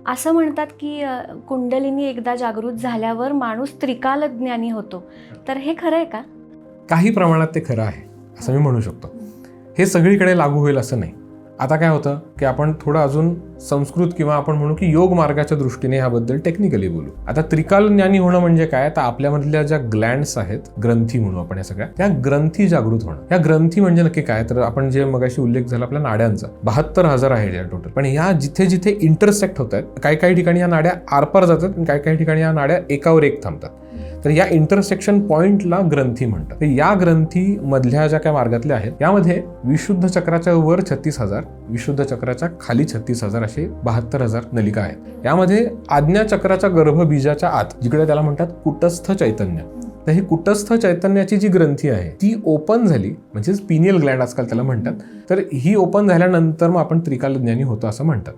असं म्हणतात की कुंडलिनी एकदा जागृत झाल्यावर माणूस त्रिकालज्ञानी होतो, तर हे खरं आहे का? काही प्रमाणात ते खरं आहे असं मी म्हणू शकतो. हे सगळीकडे लागू होईल असं नाही. आता काय होतं की आपण थोडं अजून संस्कृत किंवा आपण म्हणू की योग मार्गाच्या दृष्टीने ह्याबद्दल टेक्निकली बोलू. आता त्रिकाल ज्ञानी होणं म्हणजे काय, तर आपल्यामधल्या ज्या ग्लँड्स आहेत, ग्रंथी म्हणू आपण या सगळ्या, त्या ग्रंथी जागृत होणं. या ग्रंथी म्हणजे नक्की काय, तर आपण जे मगाशी उल्लेख झाला आपल्या नाड्यांचा 72,000 आहे या टोटल. पण या जिथे जिथे इंटरसेक्ट होत आहेत, काही ठिकाणी या नाड्या आरपार जातात आणि काही ठिकाणी या नाड्या एकावर एक थांबतात. तर या इंटरसेक्शन पॉइंटला ग्रंथी म्हणतात. तर या ग्रंथी मधल्या ज्या काही मार्गातल्या आहेत, यामध्ये विशुद्ध चक्राच्या वर 36,000, विशुद्ध चक्राच्या खाली 36,000 असे 72,000 नलिका आहेत. यामध्ये आज्ञा चक्राच्या गर्भबीजाच्या आत, जिकडे त्याला म्हणतात कुटस्थ चैतन्य, तर ही कुटस्थ चैतन्याची जी ग्रंथी आहे ती ओपन झाली, म्हणजेच पिनियल ग्लँड आजकाल त्याला म्हणतात. तर ही ओपन झाल्यानंतर मग आपण त्रिकालज्ञानी होतो असं म्हणतात.